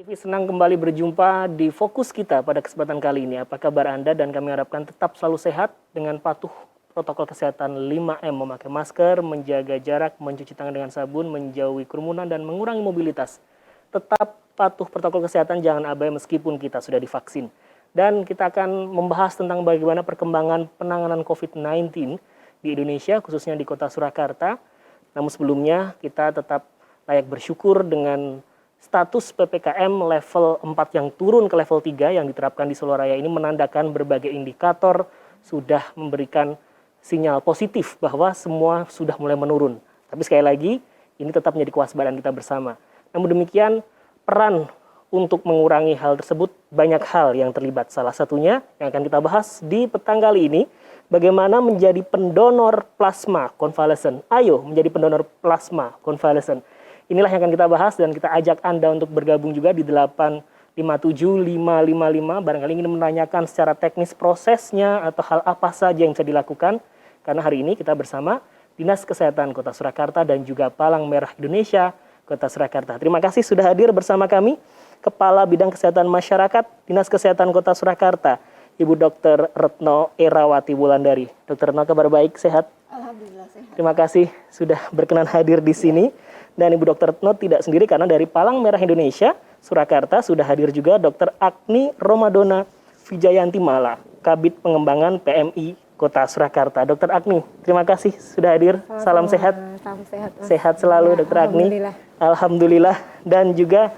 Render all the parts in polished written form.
TV senang kembali berjumpa di Fokus Kita pada kesempatan kali ini. Apa kabar Anda? Dan kami harapkan tetap selalu sehat dengan patuh protokol kesehatan 5M, memakai masker, menjaga jarak, mencuci tangan dengan sabun, menjauhi kerumunan, dan mengurangi mobilitas. Tetap patuh protokol kesehatan, jangan abai meskipun kita sudah divaksin. Dan kita akan membahas tentang bagaimana perkembangan penanganan COVID-19 di Indonesia, khususnya di kota Surakarta. Namun sebelumnya kita tetap layak bersyukur dengan status PPKM level 4 yang turun ke level 3 yang diterapkan di Solo Raya ini menandakan berbagai indikator sudah memberikan sinyal positif bahwa semua sudah mulai menurun. Tapi sekali lagi, ini tetap menjadi kewaspadaan kita bersama. Namun demikian, peran untuk mengurangi hal tersebut banyak hal yang terlibat. Salah satunya yang akan kita bahas di petang kali ini, bagaimana menjadi pendonor plasma konvalesen. Ayo menjadi pendonor plasma konvalesen. Inilah yang akan kita bahas dan kita ajak Anda untuk bergabung juga di 857-555. Barangkali ingin menanyakan secara teknis prosesnya atau hal apa saja yang bisa dilakukan. Karena hari ini kita bersama Dinas Kesehatan Kota Surakarta dan juga Palang Merah Indonesia Kota Surakarta. Terima kasih sudah hadir bersama kami, Kepala Bidang Kesehatan Masyarakat Dinas Kesehatan Kota Surakarta, Ibu Dr. Retno Erawati Wulandari. Dr. Retno, kabar baik, sehat? Alhamdulillah sehat. Terima kasih sudah berkenan hadir di sini. Dan Ibu Dr. Retno tidak sendiri karena dari Palang Merah Indonesia Surakarta sudah hadir juga Dr. Agni Romadona Vijayanti Mala, Kabid Pengembangan PMI Kota Surakarta. Dr. Agni, terima kasih sudah hadir. Salam sehat. Salam sehat. Mas. Sehat selalu, Ya, Dr. Agni. Alhamdulillah. Alhamdulillah. Dan juga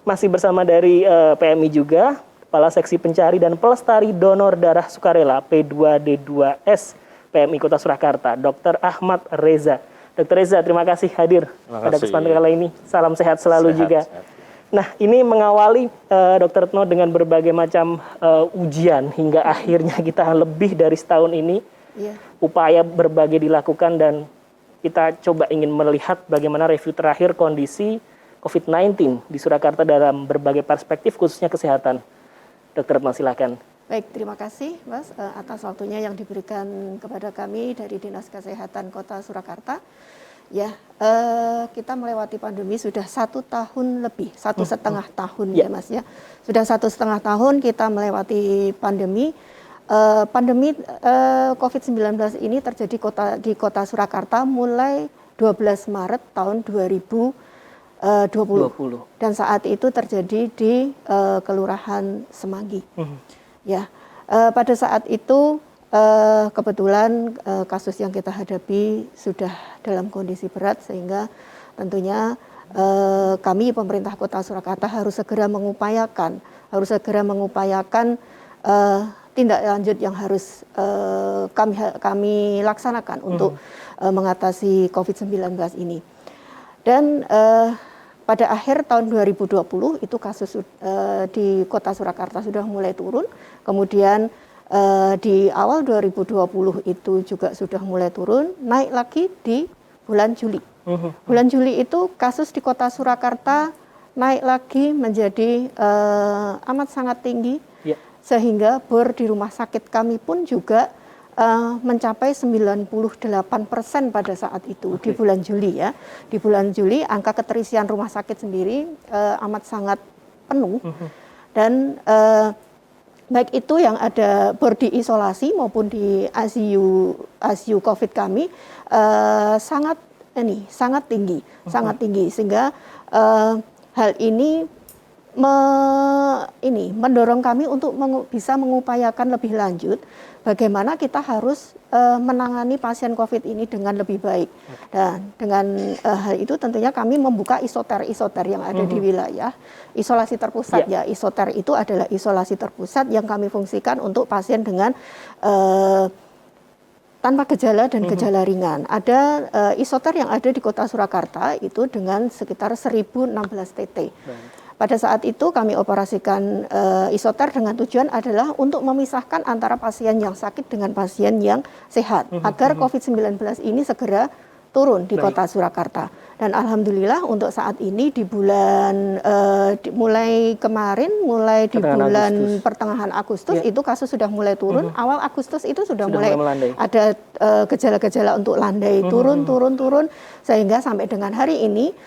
masih bersama dari PMI juga, Kepala Seksi Pencari dan Pelestari Donor Darah Sukarela P2D2S PMI Kota Surakarta, Dr. Ahmad Reza. Dr. Reza, terima kasih hadir pada kesempatan kali ini. Salam sehat selalu juga. Sehat. Nah, ini mengawali Dr. Retno dengan berbagai macam ujian hingga akhirnya kita lebih dari setahun ini. Upaya berbagai dilakukan dan kita coba ingin melihat bagaimana review terakhir kondisi COVID-19 di Surakarta dalam berbagai perspektif khususnya kesehatan. Dr. Retno, silakan. Baik, terima kasih Mas atas waktunya yang diberikan kepada kami dari Dinas Kesehatan Kota Surakarta. Ya, kita melewati pandemi sudah 1 tahun lebih, 1,5 tahun ya Mas ya. Sudah 1,5 tahun kita melewati pandemi. Pandemi COVID-19 ini terjadi di Kota Surakarta mulai 12 Maret tahun 2020. Dan saat itu terjadi di Kelurahan Semanggi. Ya, pada saat itu kebetulan kasus yang kita hadapi sudah dalam kondisi berat sehingga tentunya kami pemerintah Kota Surakarta harus segera mengupayakan tindak lanjut yang harus kami laksanakan untuk mengatasi COVID-19 ini. Dan pada akhir tahun 2020 itu kasus di Kota Surakarta sudah mulai turun. Kemudian di awal 2020 itu juga sudah mulai turun, naik lagi di bulan Juli. Bulan Juli itu kasus di Kota Surakarta naik lagi menjadi amat sangat tinggi, sehingga bor di rumah sakit kami pun juga mencapai 98% pada saat itu di bulan Juli ya. Di bulan Juli angka keterisian rumah sakit sendiri amat sangat penuh dan baik itu yang ada bor di isolasi maupun di ICU COVID kami sangat tinggi sehingga hal ini mendorong kami untuk bisa mengupayakan lebih lanjut bagaimana kita harus menangani pasien COVID ini dengan lebih baik. Dan dengan hal itu tentunya kami membuka isoter yang ada di wilayah isolasi terpusat ya. Isoter itu adalah isolasi terpusat yang kami fungsikan untuk pasien dengan tanpa gejala dan gejala ringan. Ada isoter yang ada di Kota Surakarta itu dengan sekitar 1.016 TT. Pada saat itu kami operasikan isoter dengan tujuan adalah untuk memisahkan antara pasien yang sakit dengan pasien yang sehat agar COVID-19 ini segera turun di Kota Surakarta. Dan alhamdulillah untuk saat ini di bulan mulai di bulan pertengahan Agustus itu kasus sudah mulai turun. Awal Agustus itu sudah mulai ada gejala-gejala untuk landai turun sehingga sampai dengan hari ini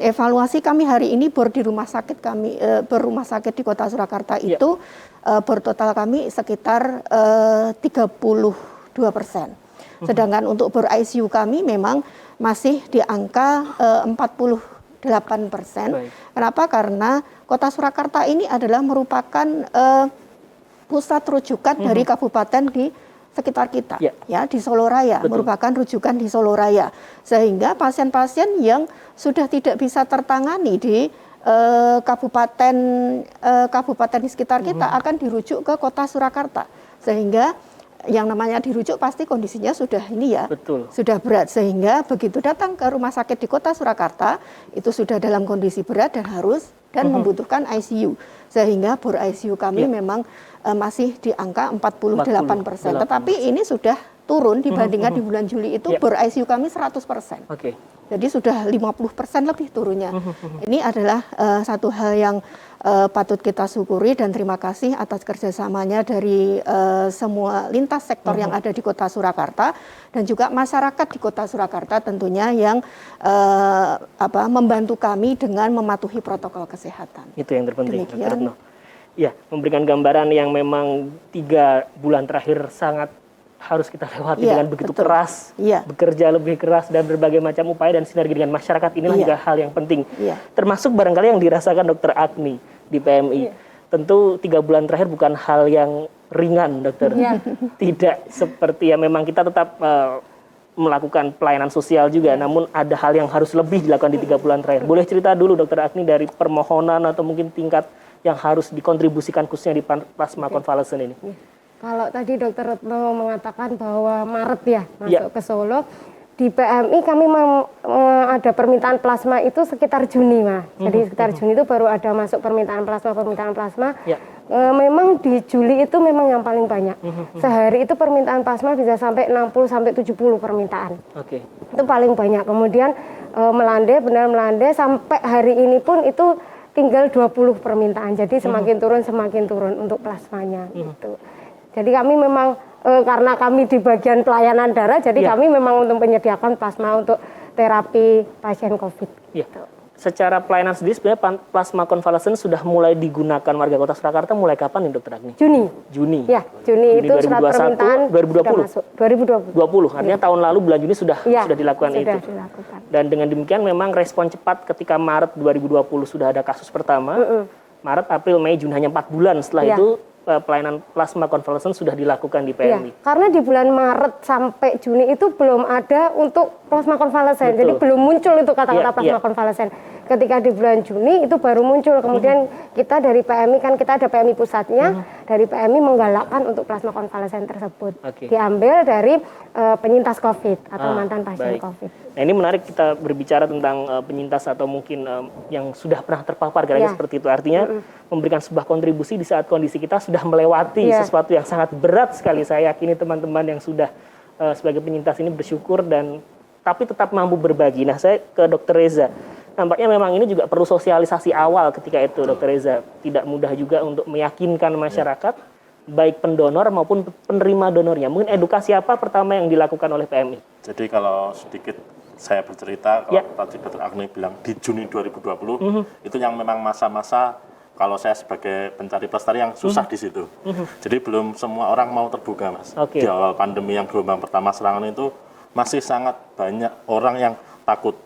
evaluasi kami hari ini bor di rumah sakit kami, berumah sakit di Kota Surakarta itu bor total kami sekitar 32%. Sedangkan untuk bor ICU kami memang masih di angka 48%. Kenapa? Karena Kota Surakarta ini adalah merupakan pusat rujukan dari kabupaten di sekitar kita, ya di Solo Raya, merupakan rujukan di Solo Raya, sehingga pasien-pasien yang sudah tidak bisa tertangani di kabupaten di sekitar kita akan dirujuk ke Kota Surakarta, sehingga yang namanya dirujuk pasti kondisinya sudah ini ya, sudah berat, sehingga begitu datang ke rumah sakit di Kota Surakarta itu sudah dalam kondisi berat dan membutuhkan ICU, sehingga bor ICU kami memang masih di angka 48%. Tetapi ini sudah turun dibandingkan di bulan Juli itu bor ICU kami 100%. Jadi sudah 50% lebih turunnya. Ini adalah satu hal yang patut kita syukuri dan terima kasih atas kerjasamanya dari semua lintas sektor yang ada di Kota Surakarta dan juga masyarakat di Kota Surakarta tentunya yang membantu kami dengan mematuhi protokol kesehatan. Itu yang terpenting, Dr. Retno. Ya, memberikan gambaran yang memang 3 bulan terakhir sangat harus kita lewati dengan begitu keras, bekerja lebih keras dan berbagai macam upaya dan sinergi dengan masyarakat, inilah juga hal yang penting. Termasuk barangkali yang dirasakan Dr. Agni di PMI. Tentu 3 bulan terakhir bukan hal yang ringan, dokter. Tidak seperti ya memang kita tetap melakukan pelayanan sosial juga, namun ada hal yang harus lebih dilakukan di 3 bulan terakhir. Boleh cerita dulu Dr. Agni dari permohonan atau mungkin tingkat yang harus dikontribusikan khususnya di plasma konvalesen ini? Kalau tadi Dr. Retno mengatakan bahwa Maret ya masuk ke Solo, di PMI kami ada permintaan plasma itu sekitar Juni, Mas. Jadi sekitar Juni itu baru ada masuk permintaan plasma. Memang di Juli itu memang yang paling banyak. Sehari itu permintaan plasma bisa sampai 60 sampai 70 permintaan. Itu paling banyak. Kemudian melandai sampai hari ini pun itu tinggal 20 permintaan. Jadi semakin turun untuk plasmanya gitu. Jadi kami memang karena kami di bagian pelayanan darah, jadi kami memang untuk menyediakan plasma untuk terapi pasien COVID. Gitu. Secara pelayanan sendiri sebenarnya plasma konvalesen sudah mulai digunakan warga Kota Surakarta mulai kapan nih Dr. Agni? Juni. Ya, Juni itu 2021, surat permintaan 2020. 2020. Artinya tahun lalu bulan Juni sudah dilakukan itu. Dan dengan demikian memang respon cepat ketika Maret 2020 sudah ada kasus pertama. Maret, April, Mei, Juni hanya 4 bulan setelah itu pelayanan plasma konvalesen sudah dilakukan di PMI. Karena di bulan Maret sampai Juni itu belum ada untuk plasma konvalesen. Jadi belum muncul itu kata-kata plasma konvalesen. Ketika di bulan Juni itu baru muncul. Kemudian kita dari PMI, kan kita ada PMI pusatnya, dari PMI menggalakkan untuk plasma konvalesen tersebut. Diambil dari penyintas COVID atau mantan pasien COVID. Nah, ini menarik kita berbicara tentang penyintas atau mungkin yang sudah pernah terpapar kira-kira seperti itu. Artinya memberikan sebuah kontribusi di saat kondisi kita sudah melewati sesuatu yang sangat berat sekali. Saya yakini teman-teman yang sudah sebagai penyintas ini bersyukur dan tapi tetap mampu berbagi. Nah, saya ke Dr. Reza. Nampaknya memang ini juga perlu sosialisasi awal ketika itu, Dr. Reza. Tidak mudah juga untuk meyakinkan masyarakat, baik pendonor maupun penerima donornya. Mungkin edukasi apa pertama yang dilakukan oleh PMI? Jadi kalau sedikit saya bercerita, kalau tadi Dr. Agni bilang di Juni 2020, itu yang memang masa-masa kalau saya sebagai pencari pelestari yang susah di situ. Jadi belum semua orang mau terbuka, Mas. Di awal pandemi yang gelombang pertama serangan itu masih sangat banyak orang yang takut.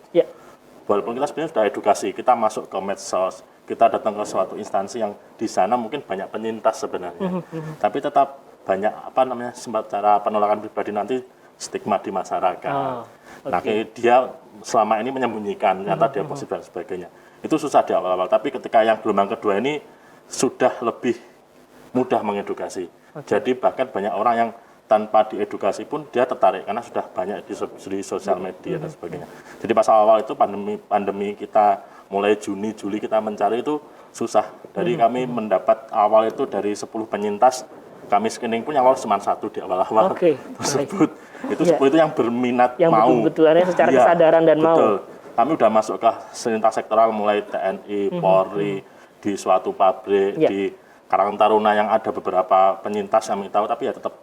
Walaupun kita sebenarnya sudah edukasi, kita masuk ke medsos, kita datang ke suatu instansi yang di sana mungkin banyak penyintas sebenarnya. Tapi tetap banyak cara penolakan pribadi nanti stigma di masyarakat. Nah, dia selama ini menyembunyikan, ternyata dia positif dan sebagainya. Itu susah di awal-awal, tapi ketika yang gelombang kedua ini sudah lebih mudah mengedukasi. Jadi bahkan banyak orang yang tanpa diedukasi pun dia tertarik karena sudah banyak di sosial media dan sebagainya. Jadi pas awal itu pandemi kita mulai Juni Juli kita mencari itu susah. Dari kami mendapat awal itu dari 10 penyintas, kami screening pun yang lolos cuma 1 di awal-awal tersebut. Itu 10 itu yang berminat yang mau. Yang betul-betul secara kesadaran dan mau. Kami udah masuk ke lintas sektoral mulai TNI, Polri, di suatu pabrik, di Karang Taruna yang ada beberapa penyintas yang tahu tapi ya tetap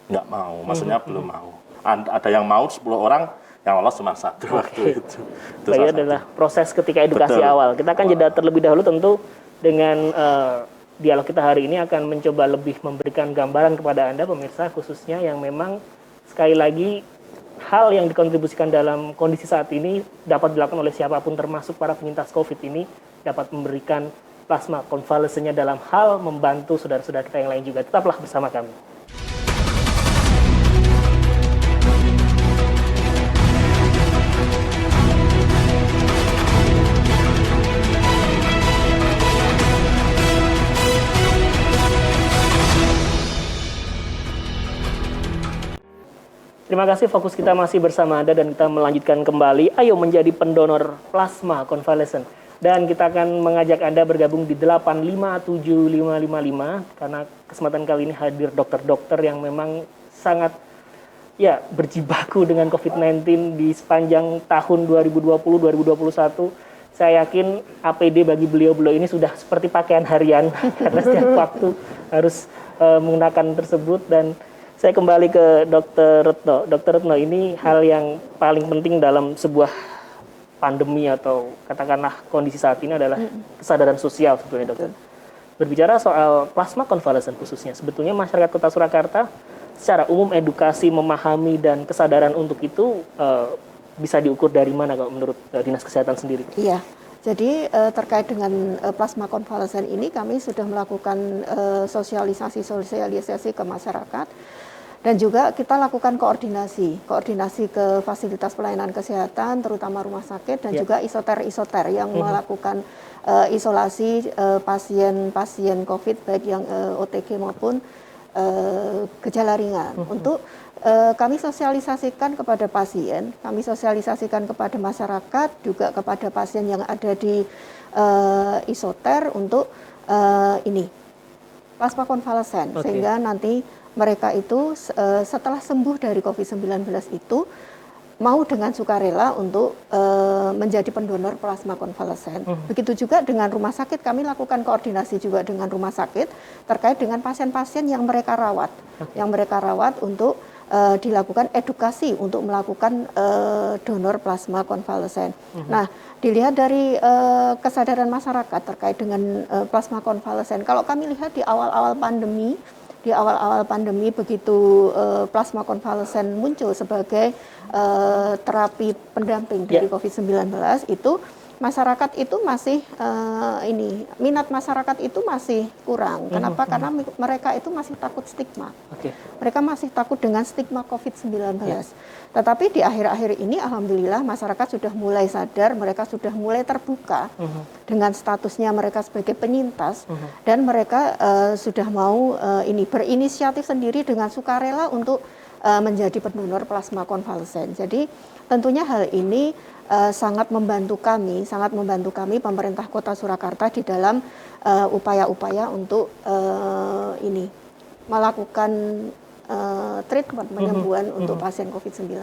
nggak mau, maksudnya belum mau. Ada yang mau 10 orang, yang lolos cuma 1 waktu itu. Itu Baik, salah adalah satu. proses ketika edukasi Betul. awal. Kita akan jeda terlebih dahulu tentu dengan dialog kita hari ini akan mencoba lebih memberikan gambaran kepada Anda pemirsa khususnya yang memang sekali lagi hal yang dikontribusikan dalam kondisi saat ini dapat dilakukan oleh siapapun termasuk para penyintas COVID ini dapat memberikan plasma konvalesennya dalam hal membantu saudara-saudara kita yang lain juga. Tetaplah bersama kami. Terima kasih, fokus kita masih bersama Anda dan kita melanjutkan kembali. Ayo menjadi pendonor plasma konvalesen. Dan kita akan mengajak Anda bergabung di 857555 karena kesempatan kali ini hadir dokter-dokter yang memang sangat berjibaku dengan COVID-19 di sepanjang tahun 2020-2021. Saya yakin APD bagi beliau-beliau ini sudah seperti pakaian harian karena setiap waktu harus menggunakan tersebut. Dan saya kembali ke Dr. Retno. Dr. Retno, ini hal yang paling penting dalam sebuah pandemi atau katakanlah kondisi saat ini adalah kesadaran sosial sebetulnya, dokter. Berbicara soal plasma konvalesen khususnya, sebetulnya masyarakat Kota Surakarta secara umum edukasi, memahami dan kesadaran untuk itu bisa diukur dari mana kalau menurut Dinas Kesehatan sendiri? Iya. Jadi terkait dengan plasma konvalesen ini kami sudah melakukan sosialisasi ke masyarakat dan juga kita lakukan koordinasi ke fasilitas pelayanan kesehatan terutama rumah sakit dan juga isoter yang melakukan isolasi pasien COVID baik yang OTG maupun gejala ringan untuk kami sosialisasikan kepada pasien, kami sosialisasikan kepada masyarakat, juga kepada pasien yang ada di isoter untuk plasma konvalesen, sehingga nanti mereka itu setelah sembuh dari COVID-19 itu mau dengan sukarela untuk menjadi pendonor plasma konvalesen. Begitu juga dengan rumah sakit, kami lakukan koordinasi juga dengan rumah sakit terkait dengan pasien-pasien yang mereka rawat, untuk dilakukan edukasi untuk melakukan donor plasma konvalesen. Nah, dilihat dari kesadaran masyarakat terkait dengan plasma konvalesen. Kalau kami lihat di awal-awal pandemi begitu plasma konvalesen muncul sebagai terapi pendamping dari COVID-19 itu masyarakat itu masih minat masyarakat itu masih kurang. Kenapa? Karena mereka itu masih takut stigma. Mereka masih takut dengan stigma COVID-19. Tetapi di akhir-akhir ini alhamdulillah masyarakat sudah mulai sadar, mereka sudah mulai terbuka dengan statusnya mereka sebagai penyintas dan mereka sudah mau berinisiatif sendiri dengan sukarela untuk menjadi pendonor plasma konvalesen. Jadi tentunya hal ini sangat membantu kami pemerintah Kota Surakarta di dalam upaya-upaya untuk melakukan treatment penyembuhan untuk pasien COVID-19.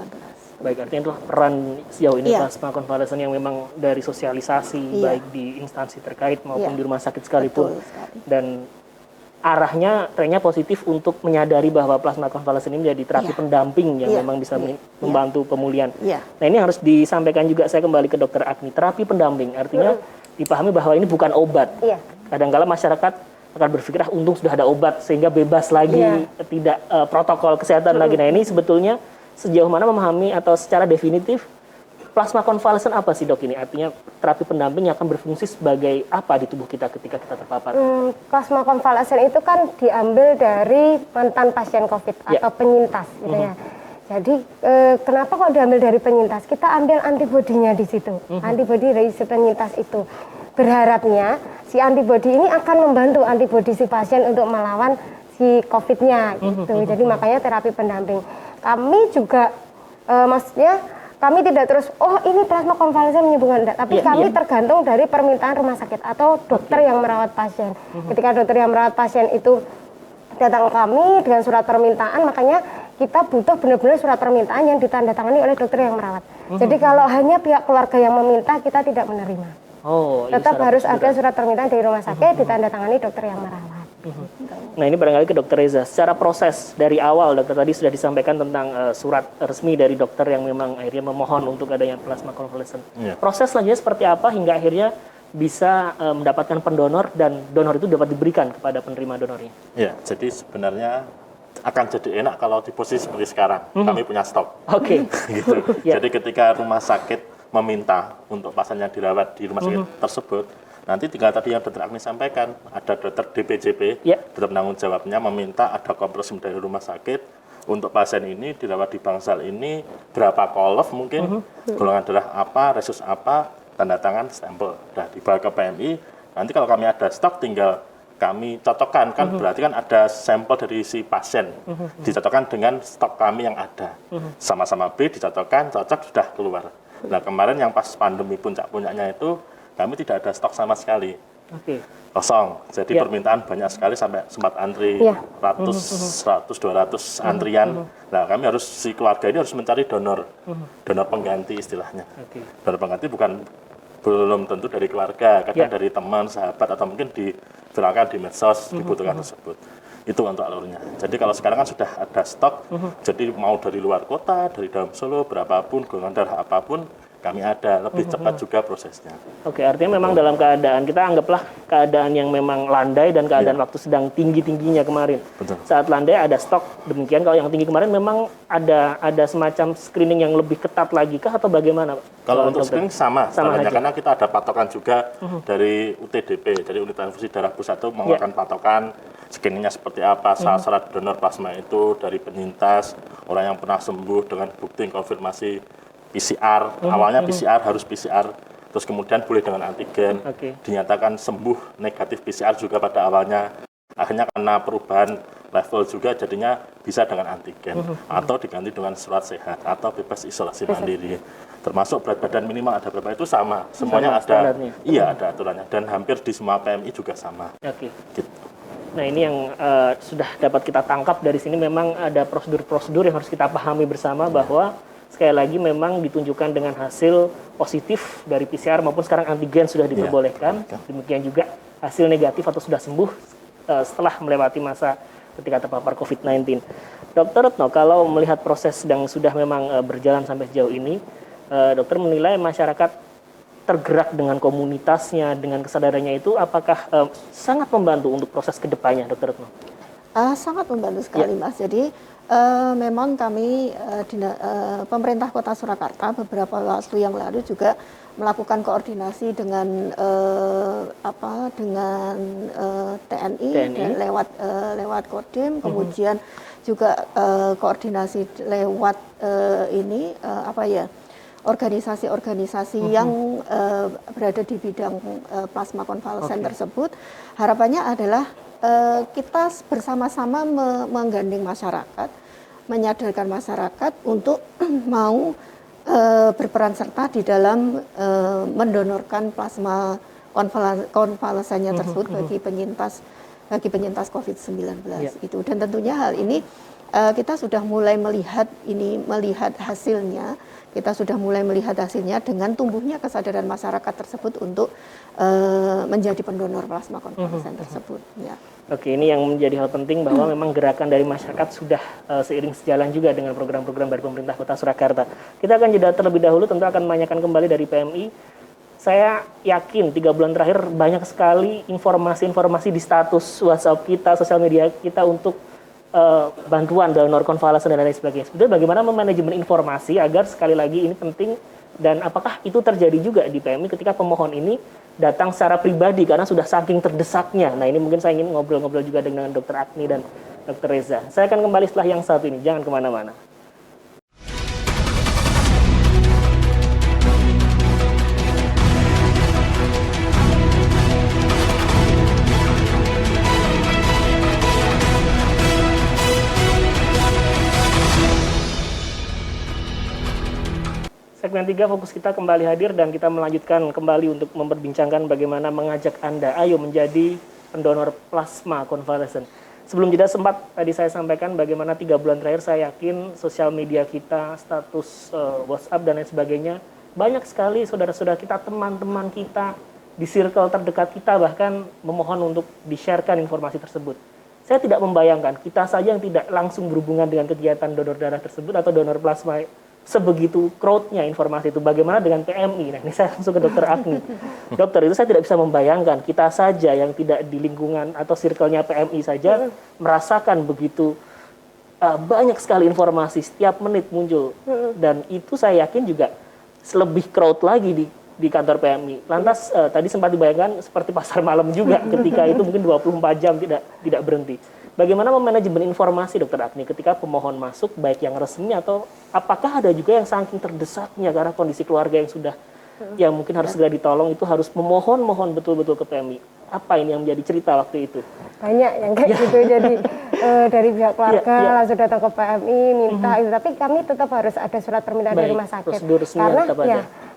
Baik, artinya itulah peran sejauh ini plasma konvalesen yang memang dari sosialisasi baik di instansi terkait maupun di rumah sakit sekalipun. Dan arahnya trennya positif untuk menyadari bahwa plasma konvalesen ini menjadi terapi pendamping yang memang bisa membantu pemulihan. Nah, ini harus disampaikan juga, saya kembali ke Dr. Agni. Terapi pendamping artinya dipahami bahwa ini bukan obat. Kadang-kala masyarakat akan berpikir untung sudah ada obat sehingga bebas lagi, tidak protokol kesehatan lagi. Nah, ini sebetulnya sejauh mana memahami atau secara definitif plasma konvalesen apa sih, Dok, ini? Artinya terapi pendamping yang akan berfungsi sebagai apa di tubuh kita ketika kita terpapar? Plasma konvalesen itu kan diambil dari mantan pasien COVID atau penyintas gitu ya. Jadi kenapa kok diambil dari penyintas? Kita ambil antibodinya di situ. Antibodi dari si penyintas itu. Berharapnya si antibodi ini akan membantu antibodi si pasien untuk melawan si COVID-nya gitu. Jadi makanya terapi pendamping. Kami juga maksudnya kami tidak terus, ini plasma konvalesen menyembuhkan, enggak. Tapi kami tergantung dari permintaan rumah sakit atau dokter yang merawat pasien. Ketika dokter yang merawat pasien itu datang ke kami dengan surat permintaan, makanya kita butuh benar-benar surat permintaan yang ditandatangani oleh dokter yang merawat. Jadi kalau hanya pihak keluarga yang meminta, kita tidak menerima. Tetap harus ada surat permintaan dari rumah sakit, ditandatangani dokter yang merawat. Nah ini barangkali ke Dokter Reza. Secara proses dari awal, dokter tadi sudah disampaikan tentang surat resmi dari dokter yang memang akhirnya memohon untuk adanya plasma konvalesen. Proses selanjutnya seperti apa hingga akhirnya bisa mendapatkan pendonor dan donor itu dapat diberikan kepada penerima donornya? Ya, jadi sebenarnya akan jadi enak kalau di posisi seperti sekarang. Kami punya stok. Oke. Gitu. Jadi ketika rumah sakit meminta untuk pasien yang dirawat di rumah sakit tersebut, nanti tinggal tadi yang Dr. Agni sampaikan, ada dokter DPJP, dokter penanggung jawabnya meminta ada kompresi dari rumah sakit untuk pasien ini dirawat di bangsal ini, berapa kolov mungkin, golongan darah apa, resus apa, tanda tangan, stempel. Nah, dibawa ke PMI, nanti kalau kami ada stok tinggal kami cocokkan, kan berarti kan ada sampel dari si pasien, dicocokkan dengan stok kami yang ada. Sama-sama B dicocokkan, cocok sudah keluar. Nah, kemarin yang pas pandemi puncak-puncaknya itu, kami tidak ada stok sama sekali, kosong. Jadi permintaan banyak sekali sampai sempat antri ratus, 200 antrian. Nah kami harus, si keluarga ini harus mencari donor, donor pengganti istilahnya. Donor pengganti belum tentu dari keluarga, kadang dari teman, sahabat, atau mungkin diviralkan di medsos, dibutuhkan tersebut. Itu untuk alurnya. Jadi kalau sekarang kan sudah ada stok, jadi mau dari luar kota, dari dalam Solo, berapapun, golongan darah apapun, kami ada, lebih cepat juga prosesnya. Oke, artinya memang dalam keadaan, kita anggaplah keadaan yang memang landai dan keadaan waktu sedang tinggi-tingginya kemarin. Saat landai ada stok, demikian kalau yang tinggi kemarin memang ada semacam screening yang lebih ketat lagi kah atau bagaimana? Kalau untuk screening sama aja. Karena kita ada patokan juga dari UTDP, dari Unit Transfusi Darah Pusat itu mengeluarkan patokan, screeningnya seperti apa, syarat donor plasma itu dari penyintas, orang yang pernah sembuh dengan bukti konfirmasi PCR, awalnya PCR harus PCR, terus kemudian boleh dengan antigen, dinyatakan sembuh negatif PCR juga pada awalnya, akhirnya karena perubahan level juga jadinya bisa dengan antigen, atau diganti dengan surat sehat, atau bebas isolasi mandiri. Termasuk berat badan minimal ada berapa itu sama, semuanya ada, iya ada aturannya, dan hampir di semua PMI juga sama. Gitu. Nah ini yang sudah dapat kita tangkap dari sini, memang ada prosedur-prosedur yang harus kita pahami bersama bahwa sekali lagi memang ditunjukkan dengan hasil positif dari PCR maupun sekarang antigen sudah diperbolehkan. Demikian juga hasil negatif atau sudah sembuh setelah melewati masa ketika terpapar COVID-19. Dokter Retno, kalau melihat proses yang sudah memang berjalan sampai sejauh ini, dokter menilai masyarakat tergerak dengan komunitasnya, dengan kesadarannya itu, apakah sangat membantu untuk proses kedepannya, Dokter Retno? Sangat membantu sekali, Mas. Jadi memang kami pemerintah Kota Surakarta beberapa waktu yang lalu juga melakukan koordinasi dengan TNI. Dan lewat Kodim, kemudian juga koordinasi lewat organisasi-organisasi yang berada di bidang plasma konvalesen tersebut. Harapannya adalah kita bersama-sama menggandeng masyarakat, menyadarkan masyarakat untuk mau berperan serta di dalam mendonorkan plasma konvalesennya tersebut bagi penyintas COVID-19 itu. Dan tentunya hal ini kita sudah mulai melihat hasilnya. Kita sudah mulai melihat hasilnya dengan tumbuhnya kesadaran masyarakat tersebut untuk menjadi pendonor plasma konvalesen tersebut. Ya. Oke, ini yang menjadi hal penting bahwa memang gerakan dari masyarakat sudah seiring sejalan juga dengan program-program dari pemerintah Kota Surakarta. Kita akan jeda terlebih dahulu, tentu akan menanyakan kembali dari PMI. Saya yakin 3 bulan terakhir banyak sekali informasi-informasi di status WhatsApp kita, sosial media kita untuk bantuan donor konvalesen dan lain sebagainya. Sebetulnya bagaimana memanajemen informasi agar sekali lagi ini penting, dan apakah itu terjadi juga di PMI ketika pemohon ini datang secara pribadi karena sudah saking terdesaknya. Nah ini mungkin saya ingin ngobrol-ngobrol juga dengan Dr. Agni dan Dr. Reza. Saya akan kembali setelah yang satu ini, jangan kemana-mana. Segmen 3 fokus kita kembali hadir dan kita melanjutkan kembali untuk memperbincangkan bagaimana mengajak Anda ayo menjadi pendonor plasma konvalesen. Sebelum jeda sempat tadi saya sampaikan bagaimana 3 bulan terakhir saya yakin sosial media kita, status WhatsApp dan lain sebagainya, banyak sekali saudara-saudara kita, teman-teman kita di circle terdekat kita bahkan memohon untuk di-sharekan informasi tersebut. Saya tidak membayangkan kita saja yang tidak langsung berhubungan dengan kegiatan donor darah tersebut atau donor plasma sebegitu crowd-nya informasi itu. Bagaimana dengan PMI? Nah, ini saya langsung ke Dokter Agni. Dokter, itu saya tidak bisa membayangkan kita saja yang tidak di lingkungan atau circle-nya PMI saja merasakan begitu banyak sekali informasi setiap menit muncul. Dan itu saya yakin juga lebih crowd lagi di kantor PMI. Lantas tadi sempat dibayangkan seperti pasar malam juga ketika itu mungkin 24 jam tidak berhenti. Bagaimana memanajemen informasi Dokter Agni ketika pemohon masuk baik yang resmi atau apakah ada juga yang saking terdesaknya karena kondisi keluarga yang sudah yang mungkin harus segera ditolong itu harus memohon betul-betul ke PMI. Apa ini yang menjadi cerita waktu itu? Banyak yang kayak gitu, jadi dari pihak keluarga langsung datang ke PMI minta itu, tapi kami tetap harus ada surat permintaan dari rumah sakit.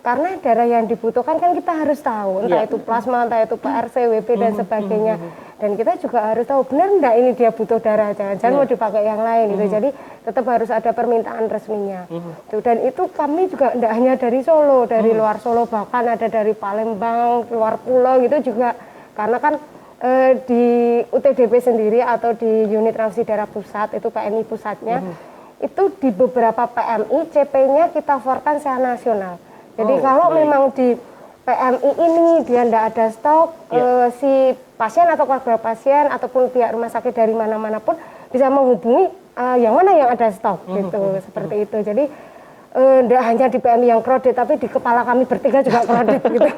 Karena darah yang dibutuhkan kan kita harus tahu, entah itu plasma, entah itu PRC, WB dan sebagainya. Dan kita juga harus tahu benar enggak ini dia butuh darah, jangan-jangan mau dipakai yang lain gitu. Jadi tetap harus ada permintaan resminya. Dan itu kami juga enggak hanya dari Solo, dari luar Solo, bahkan ada dari Palembang, luar pulau gitu juga. Karena kan di UTDP sendiri atau di unit transfusi darah pusat, itu PMI pusatnya, itu di beberapa PMI CP-nya kita forkan secara nasional. Jadi kalau memang di PMI ini dia tidak ada stok, si pasien atau keluarga pasien ataupun pihak rumah sakit dari mana-mana pun bisa menghubungi yang mana yang ada stok gitu, seperti itu. Jadi tidak hanya di PMI yang crowded, tapi di kepala kami bertiga juga crowded gitu.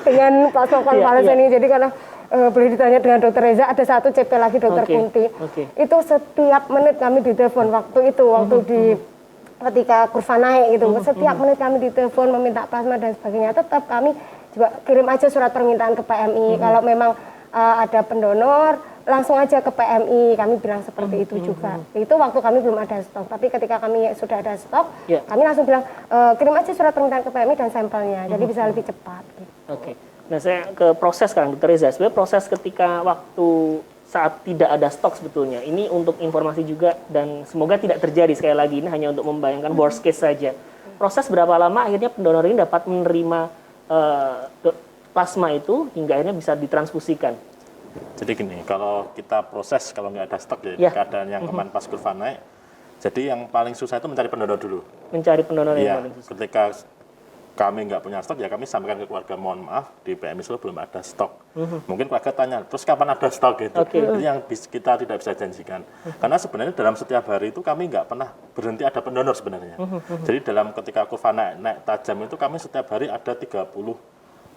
Dengan plasma konvalesen ini. Jadi karena boleh ditanya dengan Dokter Reza, ada satu CP lagi Dokter Kunti. Itu setiap menit kami ditelepon waktu itu, ketika kurva naik gitu, setiap menit kami ditelepon meminta plasma dan sebagainya. Tetap kami juga kirim aja surat permintaan ke PMI. Kalau memang ada pendonor, langsung aja ke PMI. Kami bilang seperti itu juga. Itu waktu kami belum ada stok. Tapi ketika kami sudah ada stok, kami langsung bilang kirim aja surat permintaan ke PMI dan sampelnya. Jadi bisa lebih cepat. Gitu. Oke. Nah, saya ke proses sekarang, Dokter Reza. Sebenarnya proses ketika waktu saat tidak ada stok sebetulnya. Ini untuk informasi juga dan semoga tidak terjadi sekali lagi. Ini hanya untuk membayangkan worst case saja. Proses berapa lama akhirnya pendonor ini dapat menerima plasma itu hingga akhirnya bisa ditransfusikan? Jadi gini, kalau kita proses kalau nggak ada stok ya, keadaan yang kemarin pas kurva naik. Jadi yang paling susah itu mencari pendonor dulu. Mencari pendonor yang paling susah. Ketika kami nggak punya stok, ya kami sampaikan ke keluarga, mohon maaf, di PMI Solo belum ada stok. Mungkin keluarga tanya, terus kapan ada stok gitu? Itu yang kita tidak bisa janjikan. Karena sebenarnya dalam setiap hari itu kami nggak pernah berhenti ada pendonor sebenarnya. Jadi dalam ketika kurva naik tajam itu kami setiap hari ada 30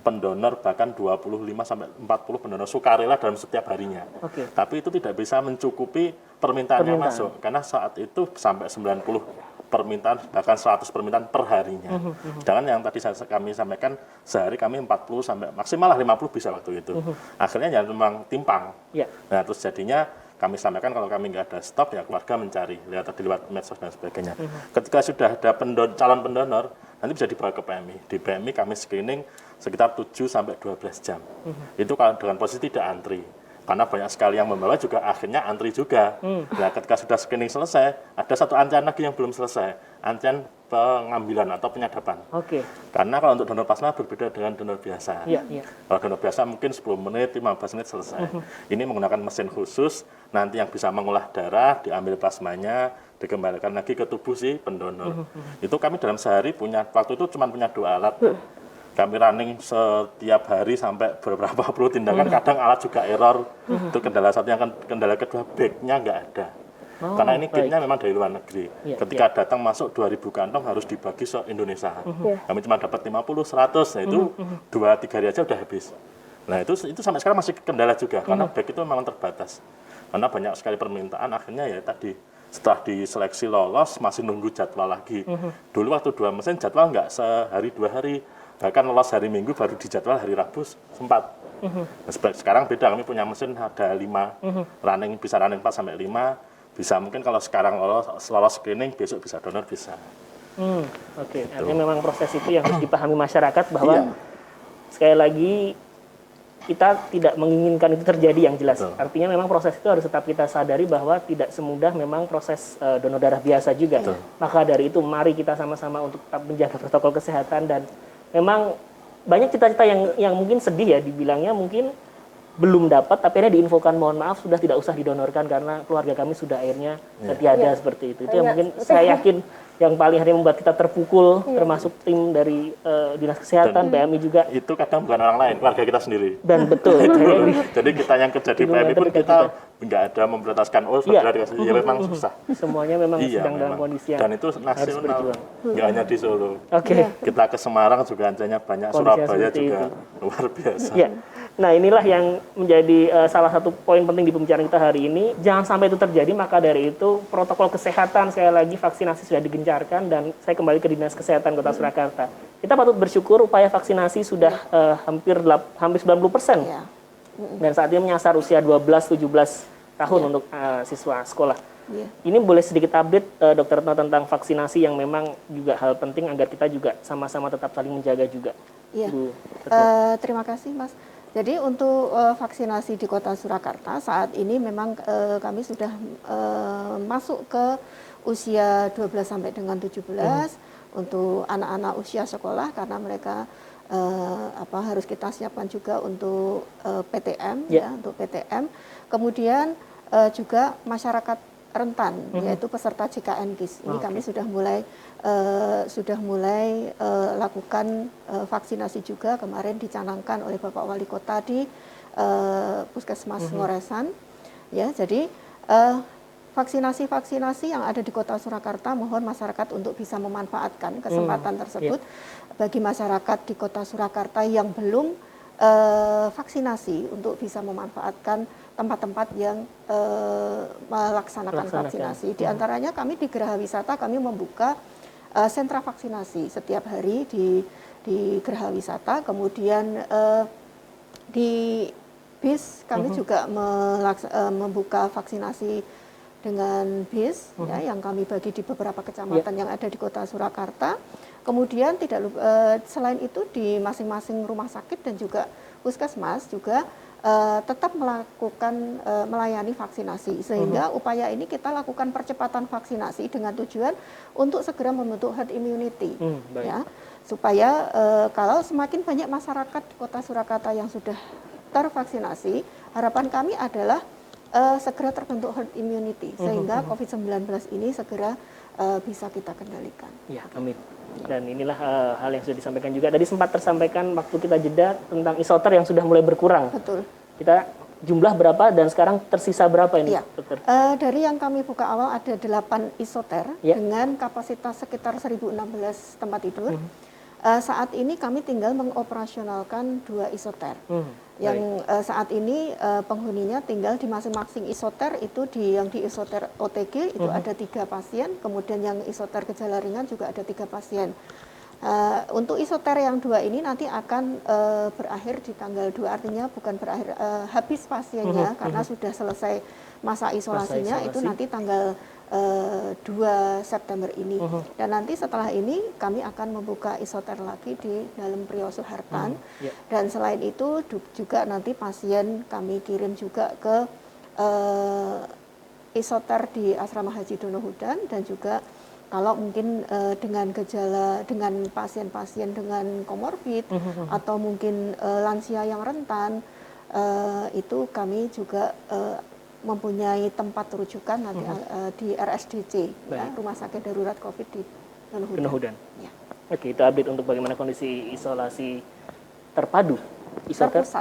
pendonor, bahkan 25 sampai 40 pendonor sukarela dalam setiap harinya. Tapi itu tidak bisa mencukupi permintaan yang masuk. Karena saat itu sampai 90 permintaan, bahkan 100 permintaan per harinya. Sedangkan yang tadi kami sampaikan, sehari kami 40 sampai maksimal 50 bisa waktu itu. Akhirnya ya memang timpang. Nah, terus jadinya kami sampaikan kalau kami nggak ada stok, ya keluarga mencari, lewat medsos dan sebagainya. Ketika sudah ada calon pendonor, nanti bisa dibawa ke PMI. Di PMI kami screening sekitar 7 sampai 12 jam. Itu kalau dengan posisi tidak antri. Karena banyak sekali yang membawa juga akhirnya antri juga. Nah, ketika sudah screening selesai, ada satu antrian lagi yang belum selesai, antrian pengambilan atau penyadapan. Karena kalau untuk donor plasma berbeda dengan donor biasa. Kalau donor biasa mungkin 10 menit, 15 menit selesai. Ini menggunakan mesin khusus, nanti yang bisa mengolah darah, diambil plasmanya, dikembalikan lagi ke tubuh si pendonor. Itu kami dalam sehari waktu itu cuma punya 2 alat. Kami running setiap hari sampai beberapa puluh tindakan, kadang alat juga error. Itu kendala satu. Yang kendala kedua, bag-nya nggak ada. Karena ini kitnya memang dari luar negeri. Ketika datang masuk 2.000 kantong harus dibagi se-Indonesia. Kami cuma dapat 50, 100, nah itu 2-3 hari aja udah habis. Nah itu sampai sekarang masih kendala juga, karena bag itu memang terbatas. Karena banyak sekali permintaan, akhirnya ya tadi, setelah diseleksi lolos, masih nunggu jadwal lagi. Dulu waktu 2 mesin jadwal nggak sehari 2 hari. Bahkan lolos hari Minggu baru dijadwal hari Rabu sempat. Nah, sekarang beda, kami punya mesin ada 5 running, bisa running 4 sampai 5. Bisa mungkin kalau sekarang lolos screening, besok bisa donor bisa. Artinya memang proses itu yang harus dipahami masyarakat bahwa sekali lagi kita tidak menginginkan itu terjadi yang jelas. Artinya memang proses itu harus tetap kita sadari bahwa tidak semudah memang proses donor darah biasa juga. Maka dari itu mari kita sama-sama untuk tetap menjaga protokol kesehatan dan memang banyak cita-cita yang mungkin sedih ya, dibilangnya mungkin belum dapat, tapi akhirnya diinfokan mohon maaf sudah tidak usah didonorkan karena keluarga kami sudah akhirnya tiada seperti itu. Itu yang mungkin saya yakin yang paling hari membuat kita terpukul, termasuk tim dari Dinas Kesehatan, PMI juga. Itu kadang bukan orang lain, keluarga kita sendiri. Dan betul. Jadi kita yang kerja di PMI pun kita nggak ada memprioritaskan, saudara dikasih, ya memang susah. Semuanya memang sedang dalam kondisi yang dan itu nasional, nggak hanya di Solo. Kita ke Semarang juga anjanya banyak, Surabaya juga luar biasa. Nah inilah yang menjadi salah satu poin penting di pembicaraan kita hari ini. Jangan sampai itu terjadi, maka dari itu protokol kesehatan sekali lagi vaksinasi sudah digencarkan dan saya kembali ke Dinas Kesehatan Kota Surakarta. Kita patut bersyukur upaya vaksinasi sudah hampir 90%. Dan saat ini menyasar usia 12-17 tahun untuk siswa sekolah. Ini boleh sedikit update Dr. Retno tentang vaksinasi yang memang juga hal penting agar kita juga sama-sama tetap saling menjaga juga. Terima kasih Mas. Jadi untuk vaksinasi di Kota Surakarta saat ini memang kami sudah masuk ke usia 12 sampai dengan 17 untuk anak-anak usia sekolah karena mereka harus kita siapkan juga untuk PTM untuk PTM. Kemudian juga masyarakat rentan yaitu peserta JKN KIS. Ini kami sudah mulai lakukan vaksinasi juga kemarin dicanangkan oleh Bapak Wali Kota di Puskesmas Ngoresan. Ya, jadi vaksinasi yang ada di Kota Surakarta mohon masyarakat untuk bisa memanfaatkan kesempatan tersebut bagi masyarakat di Kota Surakarta yang belum vaksinasi untuk bisa memanfaatkan tempat-tempat yang melaksanakan vaksinasi. Di antaranya kami di Geraha Wisata kami membuka sentra vaksinasi setiap hari di Geraha Wisata. Kemudian di BIS kami juga membuka vaksinasi dengan BIS yang kami bagi di beberapa kecamatan yang ada di Kota Surakarta. Kemudian selain itu di masing-masing rumah sakit dan juga puskesmas juga tetap melakukan melayani vaksinasi sehingga upaya ini kita lakukan percepatan vaksinasi dengan tujuan untuk segera membentuk herd immunity ya supaya kalau semakin banyak masyarakat di Kota Surakarta yang sudah tervaksinasi, harapan kami adalah segera terbentuk herd immunity sehingga COVID-19 ini segera bisa kita kendalikan. Ya, amin. Dan inilah hal yang sudah disampaikan juga. Tadi sempat tersampaikan waktu kita jeda tentang isoter yang sudah mulai berkurang. Betul. Kita jumlah berapa dan sekarang tersisa berapa ini, dokter? Dari yang kami buka awal ada 8 isoter dengan kapasitas sekitar 1.016 tempat tidur. Saat ini kami tinggal mengoperasionalkan 2 isoter. Yang saat ini penghuninya tinggal di masing-masing isoter itu yang di isoter OTG itu ada 3 pasien, kemudian yang isoter gejala ringan juga ada 3 pasien. Untuk isoter yang 2 ini nanti akan berakhir di tanggal 2, artinya bukan berakhir habis pasiennya karena sudah selesai masa isolasinya itu nanti tanggal 2 September ini. Dan nanti setelah ini kami akan membuka isoter lagi di dalam Priyo Suhartan. Dan selain itu juga nanti pasien kami kirim juga ke isoter di Asrama Haji Donohudan dan juga kalau mungkin dengan gejala, dengan pasien-pasien dengan komorbid atau mungkin lansia yang rentan, itu kami juga mempunyai tempat rujukan nanti di RSDC, ya, Rumah Sakit Darurat COVID di Donohudan. Ya. Oke, itu update untuk bagaimana kondisi isolasi terpadu,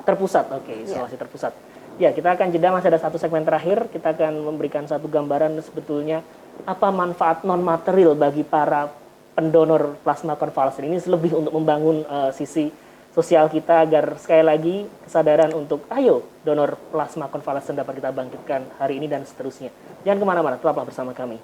terpusat. Oke, isolasi terpusat. Ya, kita akan jeda, masih ada satu segmen terakhir. Kita akan memberikan satu gambaran sebetulnya apa manfaat non material bagi para pendonor plasma konvalesen ini, lebih untuk membangun sisi sosial kita agar sekali lagi kesadaran untuk ayo donor plasma konvalesen dapat kita bangkitkan hari ini dan seterusnya. Jangan kemana-mana, tetaplah bersama kami.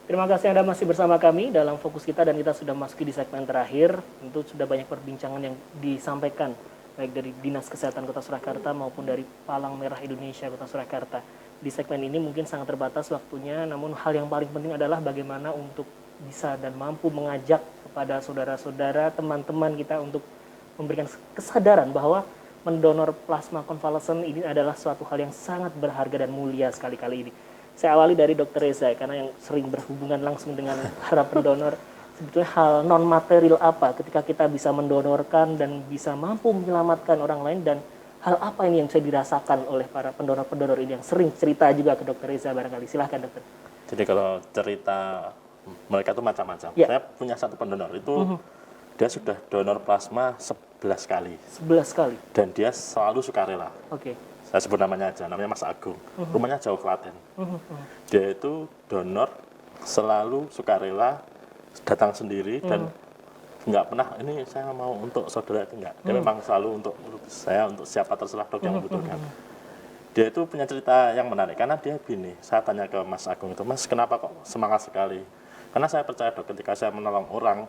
Terima kasih Anda masih bersama kami dalam fokus kita dan kita sudah masuk di segmen terakhir. Tentu sudah banyak perbincangan yang disampaikan baik dari Dinas Kesehatan Kota Surakarta maupun dari Palang Merah Indonesia Kota Surakarta. Di segmen ini mungkin sangat terbatas waktunya, namun hal yang paling penting adalah bagaimana untuk bisa dan mampu mengajak kepada saudara-saudara, teman-teman kita untuk memberikan kesadaran bahwa mendonor plasma konvalesen ini adalah suatu hal yang sangat berharga dan mulia sekali kali ini. Saya awali dari Dr. Reza, karena yang sering berhubungan langsung dengan para pendonor, sebetulnya hal non-material apa ketika kita bisa mendonorkan dan bisa mampu menyelamatkan orang lain, dan hal apa ini yang bisa dirasakan oleh para pendonor-pendonor ini yang sering cerita juga ke Dr. Reza barangkali. Silahkan dokter. Jadi kalau cerita mereka itu macam-macam. Ya. Saya punya satu pendonor itu dia sudah donor plasma 11 kali 11 kali. dan dia selalu sukarela. Oke. Saya sebut namanya aja, namanya Mas Agung. Rumahnya jauh Klaten. Dia itu donor selalu sukarela, datang sendiri dan nggak pernah ini saya mau untuk saudara, itu enggak. Dia memang selalu untuk saya, untuk siapa terserah dok yang membutuhkan. Dia itu punya cerita yang menarik karena dia gini, saya tanya ke Mas Agung itu, Mas kenapa kok semangat sekali? Karena saya percaya dok, ketika saya menolong orang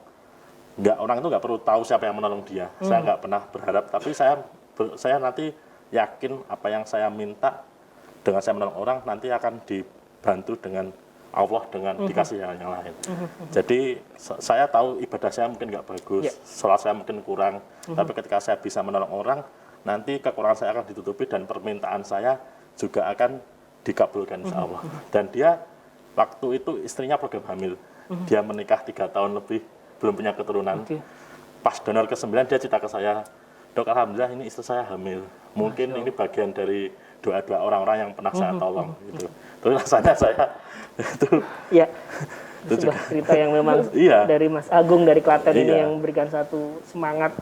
itu nggak perlu tahu siapa yang menolong dia. Saya nggak pernah berharap, tapi saya nanti yakin apa yang saya minta dengan saya menolong orang nanti akan dibantu dengan Allah, dengan dikasih yang lain. Jadi saya tahu ibadah saya mungkin nggak bagus, sholat saya mungkin kurang, tapi ketika saya bisa menolong orang, nanti kekurangan saya akan ditutupi dan permintaan saya juga akan dikabulkan insya Allah. Dan dia waktu itu istrinya program hamil, dia menikah 3 tahun lebih belum punya keturunan. Pas donor ke-9 dia cerita ke saya, dok alhamdulillah ini istri saya hamil. Mungkin ini bagian dari doa-doa orang-orang yang pernah saya tolong gitu. Terus rasanya saya itu Ya, sebuah cerita yang memang dari Mas Agung dari Klaten ini yang memberikan satu semangat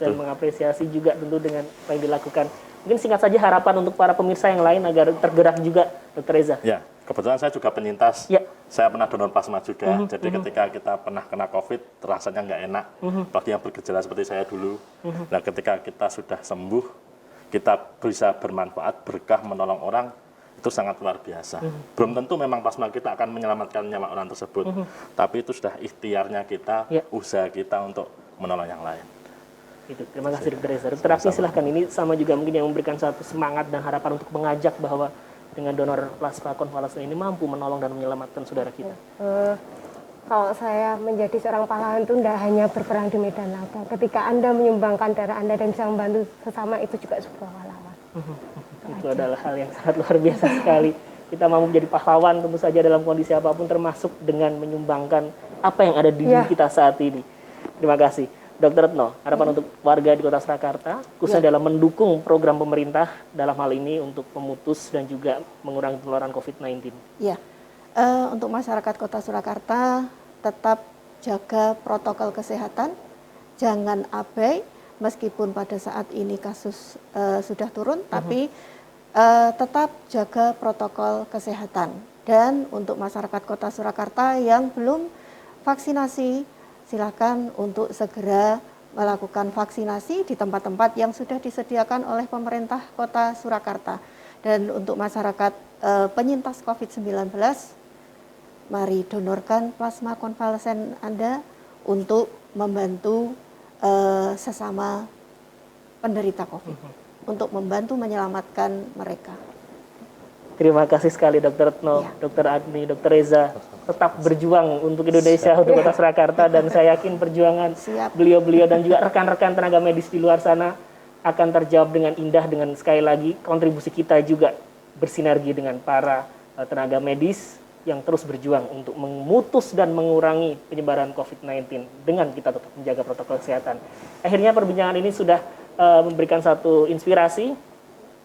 dan mengapresiasi juga tentu dengan apa yang dilakukan. Mungkin singkat saja harapan untuk para pemirsa yang lain agar tergerak juga, Dr. Reza. Ya, kebetulan saya juga penyintas. Saya pernah donor plasma juga. Jadi ketika kita pernah kena COVID, rasanya nggak enak. Apalagi yang bergejala seperti saya dulu. Nah, ketika kita sudah sembuh, kita bisa bermanfaat, berkah menolong orang, itu sangat luar biasa. Belum tentu memang plasma kita akan menyelamatkan nyawa orang tersebut. Tapi itu sudah ikhtiarnya kita, usaha kita untuk menolong yang lain. Itu. Terima kasih Dr. Reza. Dr. Agni silahkan, ini sama juga mungkin yang memberikan satu semangat dan harapan untuk mengajak bahwa dengan donor plasma konvalesen ini mampu menolong dan menyelamatkan saudara kita. Kalau saya menjadi seorang pahlawan itu tidak hanya berperang di medan laga. Ketika Anda menyumbangkan darah Anda dan bisa membantu sesama, itu juga sebuah pahlawan. Itu adalah hal yang sangat luar biasa sekali. Kita mampu menjadi pahlawan tentu saja dalam kondisi apapun, termasuk dengan menyumbangkan apa yang ada di diri kita saat ini. Terima kasih. Dr. Retno, harapan untuk warga di Kota Surakarta, khususnya dalam mendukung program pemerintah dalam hal ini untuk memutus dan juga mengurangi penularan COVID-19. Ya, untuk masyarakat Kota Surakarta tetap jaga protokol kesehatan, jangan abai meskipun pada saat ini kasus sudah turun, tapi tetap jaga protokol kesehatan. Dan untuk masyarakat Kota Surakarta yang belum vaksinasi, silakan untuk segera melakukan vaksinasi di tempat-tempat yang sudah disediakan oleh pemerintah Kota Surakarta. Dan untuk masyarakat penyintas COVID-19, mari donorkan plasma konvalesen Anda untuk membantu sesama penderita COVID, untuk membantu menyelamatkan mereka. Terima kasih sekali Dr. Retno, Dr. Agni, Dr. Reza, tetap berjuang untuk Indonesia, untuk Kota Surakarta, dan saya yakin perjuangan beliau-beliau dan juga rekan-rekan tenaga medis di luar sana akan terjawab dengan indah, dengan sekali lagi kontribusi kita juga bersinergi dengan para tenaga medis yang terus berjuang untuk memutus dan mengurangi penyebaran COVID-19 dengan kita tetap menjaga protokol kesehatan. Akhirnya perbincangan ini sudah memberikan satu inspirasi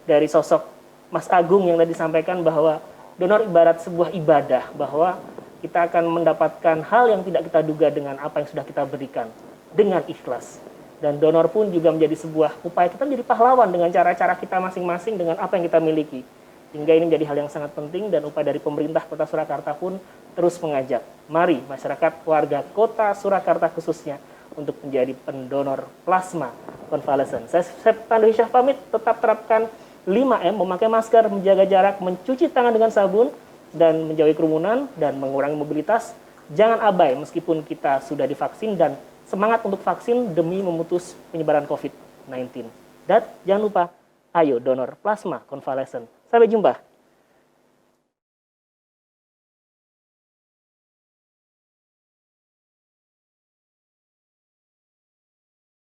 dari sosok Mas Agung yang tadi disampaikan bahwa donor ibarat sebuah ibadah, bahwa kita akan mendapatkan hal yang tidak kita duga dengan apa yang sudah kita berikan dengan ikhlas. Dan donor pun juga menjadi sebuah upaya kita menjadi pahlawan dengan cara-cara kita masing-masing dengan apa yang kita miliki. Hingga ini menjadi hal yang sangat penting, dan upaya dari pemerintah Kota Surakarta pun terus mengajak. Mari masyarakat warga Kota Surakarta khususnya untuk menjadi pendonor plasma konvalesen. Saya Pandu Syah pamit, tetap terapkan 5M, memakai masker, menjaga jarak, mencuci tangan dengan sabun, dan menjauhi kerumunan, dan mengurangi mobilitas. Jangan abai meskipun kita sudah divaksin, dan semangat untuk vaksin demi memutus penyebaran COVID-19. Dan jangan lupa, ayo donor plasma konvalesen. Sampai jumpa.